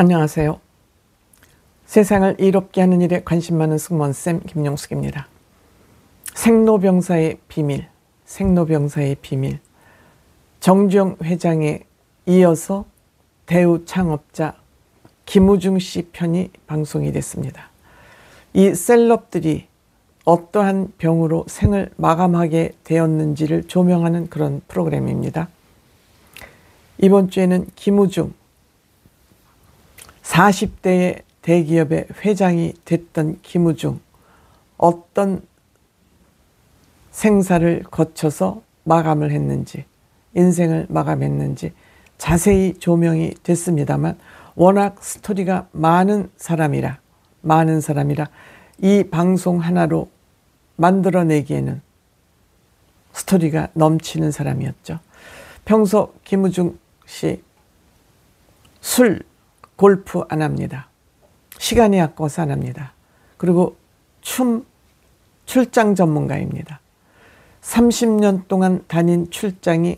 안녕하세요. 세상을 이롭게 하는 일에 관심 많은 승무원쌤 김용숙입니다. 생로병사의 비밀, 생로병사의 비밀. 정주영 회장에 이어서 대우 창업자 김우중 씨 편이 방송이 됐습니다. 이 셀럽들이 어떠한 병으로 생을 마감하게 되었는지를 조명하는 그런 프로그램입니다. 이번 주에는 김우중 40대의 대기업의 회장이 됐던 김우중, 어떤 생사를 거쳐서 마감을 했는지, 인생을 마감했는지 자세히 조명이 됐습니다만, 워낙 스토리가 많은 사람이라 이 방송 하나로 만들어내기에는 스토리가 넘치는 사람이었죠. 평소 김우중 씨 술, 골프 안 합니다. 시간이 아까워서 안 합니다. 그리고 출장 전문가입니다. 30년 동안 다닌 출장이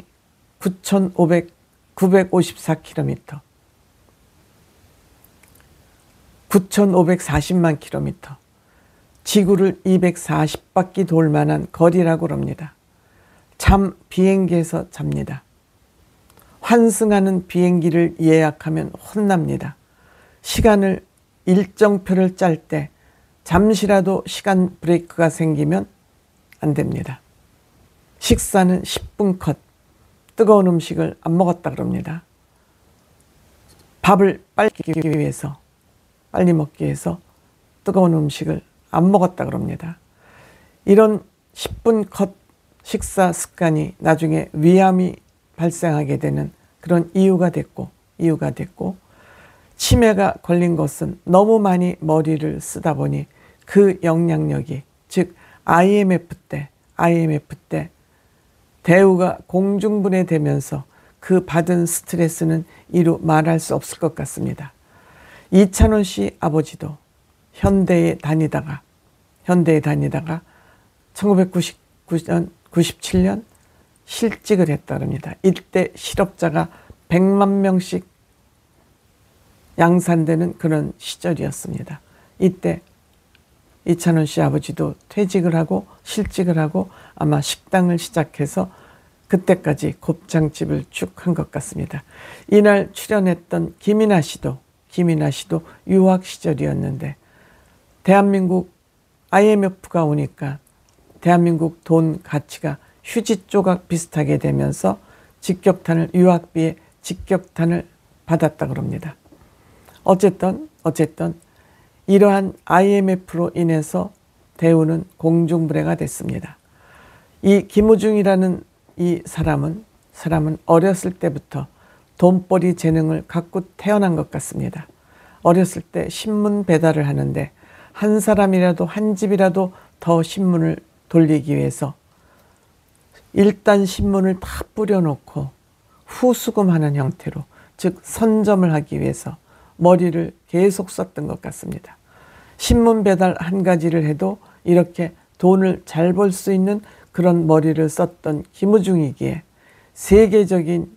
954km, 9,540만 km, 지구를 240바퀴 돌 만한 거리라고 합니다. 잠 비행기에서 잡니다. 환승하는 비행기를 예약하면 혼납니다. 시간을 일정표를 짤 때 잠시라도 시간 브레이크가 생기면 안 됩니다. 식사는 10분 컷, 뜨거운 음식을 안 먹었다 그럽니다. 밥을 빨리 먹기 위해서 뜨거운 음식을 안 먹었다 그럽니다. 이런 10분 컷 식사 습관이 나중에 위암이 발생하게 되는 그런 이유가 됐고, 치매가 걸린 것은 너무 많이 머리를 쓰다 보니 그 영향력이, 즉 IMF 때 대우가 공중분해되면서 그 받은 스트레스는 이루 말할 수 없을 것 같습니다. 이찬원 씨 아버지도 현대에 다니다가 1999년, 97년 실직을 했다 합니다. 이때 실업자가 100만 명씩 양산되는 그런 시절이었습니다. 이때 이찬원 씨 아버지도 퇴직을 하고 실직을 하고 아마 식당을 시작해서 그때까지 곱창집을 쭉 한 것 같습니다. 이날 출연했던 김이나 씨도 유학 시절이었는데, 대한민국 IMF가 오니까 대한민국 돈 가치가 휴지 조각 비슷하게 되면서 유학비에 직격탄을 받았다고 합니다. 어쨌든 이러한 IMF로 인해서 대우는 공중분해가 됐습니다. 이 김우중이라는 이 사람은 어렸을 때부터 돈벌이 재능을 갖고 태어난 것 같습니다. 어렸을 때 신문 배달을 하는데 한 사람이라도, 한 집이라도 더 신문을 돌리기 위해서 일단 신문을 다 뿌려놓고 후수금하는 형태로, 즉 선점을 하기 위해서 머리를 계속 썼던 것 같습니다. 신문 배달 한 가지를 해도 이렇게 돈을 잘 벌 수 있는 그런 머리를 썼던 김우중이기에 세계적인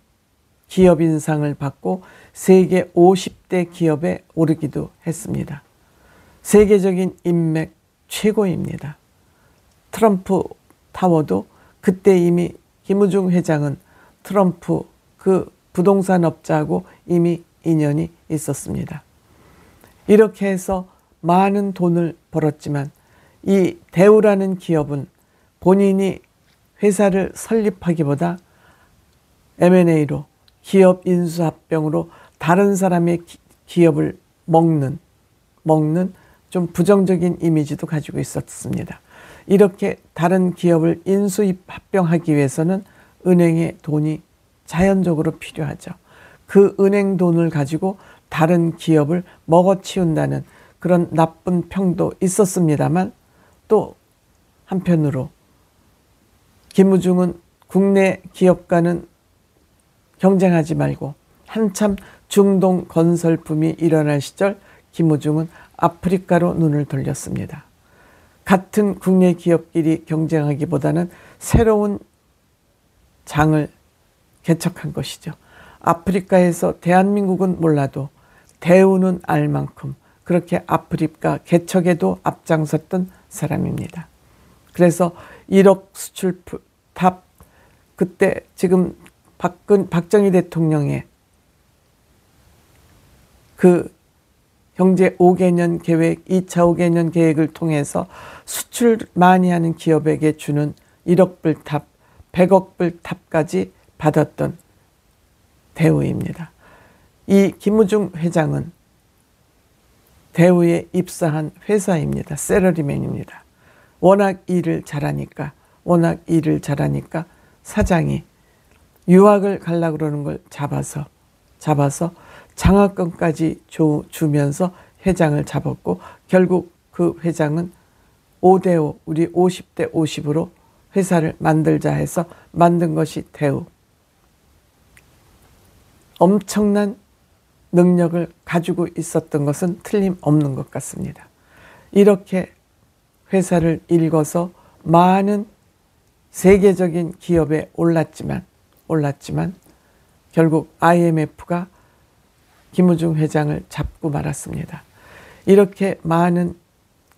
기업인상을 받고 세계 50대 기업에 오르기도 했습니다. 세계적인 인맥 최고입니다. 트럼프 타워도 그때 이미 김우중 회장은 트럼프 그 부동산 업자하고 이미 인연이 있었습니다. 이렇게 해서 많은 돈을 벌었지만 이 대우라는 기업은 본인이 회사를 설립하기보다 M&A로, 기업 인수합병으로 다른 사람의 기업을 먹는 좀 부정적인 이미지도 가지고 있었습니다. 이렇게 다른 기업을 인수합병하기 위해서는 은행의 돈이 자연적으로 필요하죠. 그 은행 돈을 가지고 다른 기업을 먹어치운다는 그런 나쁜 평도 있었습니다만, 또 한편으로 김우중은 국내 기업과는 경쟁하지 말고 한참 중동 건설 붐이 일어날 시절 김우중은 아프리카로 눈을 돌렸습니다. 같은 국내 기업끼리 경쟁하기보다는 새로운 장을 개척한 것이죠. 아프리카에서 대한민국은 몰라도 대우는 알 만큼 그렇게 아프리카 개척에도 앞장섰던 사람입니다. 그래서 1억 수출 탑, 그때 지금 박정희 대통령의 그 경제 5개년 계획, 2차 5개년 계획을 통해서 수출 많이 하는 기업에게 주는 1억 불 탑, 100억 불 탑까지 받았던 대우입니다. 이 김우중 회장은 대우에 입사한 회사입니다. 셀러리맨입니다. 워낙 일을 잘하니까 사장이 유학을 가려고 그러는 걸 잡아서 장학금까지 주면서 회장을 잡았고, 결국 그 회장은 5대5, 우리 50대 50으로 회사를 만들자 해서 만든 것이 대우. 엄청난 능력을 가지고 있었던 것은 틀림없는 것 같습니다. 이렇게 회사를 일궈서 많은 세계적인 기업에 올랐지만 결국 IMF가 김우중 회장을 잡고 말았습니다. 이렇게 많은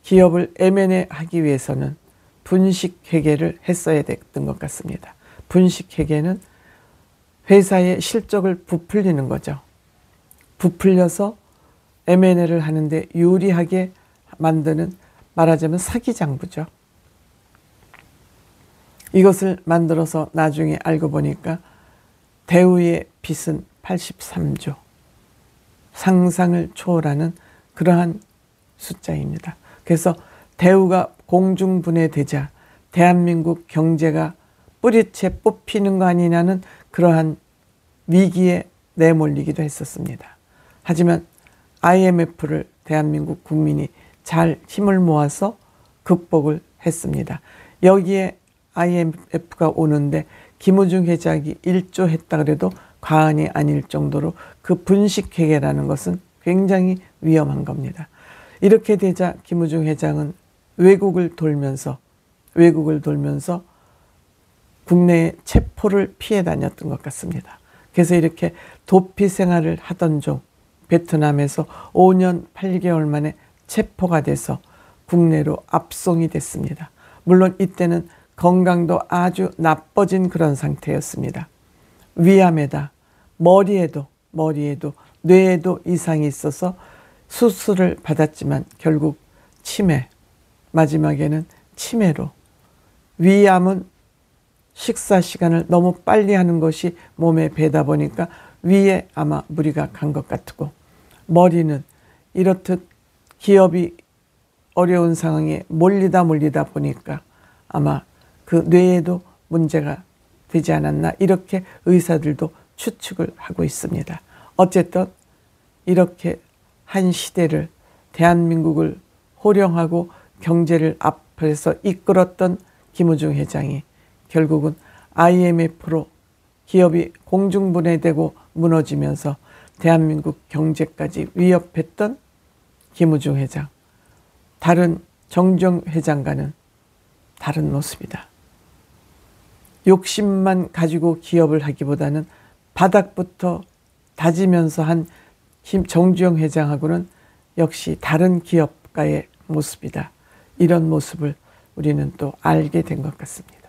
기업을 M&A 하기 위해서는 분식회계를 했어야 됐던 것 같습니다. 분식회계는 회사의 실적을 부풀리는 거죠. 부풀려서 M&A를 하는데 유리하게 만드는, 말하자면 사기장부죠. 이것을 만들어서 나중에 알고 보니까 대우의 빚은 83조. 상상을 초월하는 그러한 숫자입니다. 그래서 대우가 공중분해되자 대한민국 경제가 뿌리채 뽑히는 거 아니냐는 그러한 위기에 내몰리기도 했었습니다. 하지만 IMF를 대한민국 국민이 잘 힘을 모아서 극복을 했습니다. 여기에 IMF가 오는데 김우중 회장이 1조 했다 그래도 과언이 아닐 정도로 그 분식회계라는 것은 굉장히 위험한 겁니다. 이렇게 되자 김우중 회장은 외국을 돌면서 국내의 체포를 피해 다녔던 것 같습니다. 그래서 이렇게 도피 생활을 하던 중 베트남에서 5년 8개월 만에 체포가 돼서 국내로 압송이 됐습니다. 물론 이때는 건강도 아주 나빠진 그런 상태였습니다. 위암에다 머리에도 뇌에도 이상이 있어서 수술을 받았지만 결국 치매, 마지막에는 치매로, 위암은 식사 시간을 너무 빨리 하는 것이 몸에 배다 보니까 위에 아마 무리가 간 것 같고, 머리는 이렇듯 기업이 어려운 상황에 몰리다 보니까 아마 그 뇌에도 문제가 되지 않았나, 이렇게 의사들도 추측을 하고 있습니다. 어쨌든 이렇게 한 시대를, 대한민국을 호령하고 경제를 앞에서 이끌었던 김우중 회장이 결국은 IMF로 기업이 공중분해되고 무너지면서 대한민국 경제까지 위협했던 김우중 회장, 다른 정주영 회장과는 다른 모습이다. 욕심만 가지고 기업을 하기보다는 바닥부터 다지면서 한 정주영 회장하고는 역시 다른 기업가의 모습이다. 이런 모습을 우리는 또 알게 된 것 같습니다.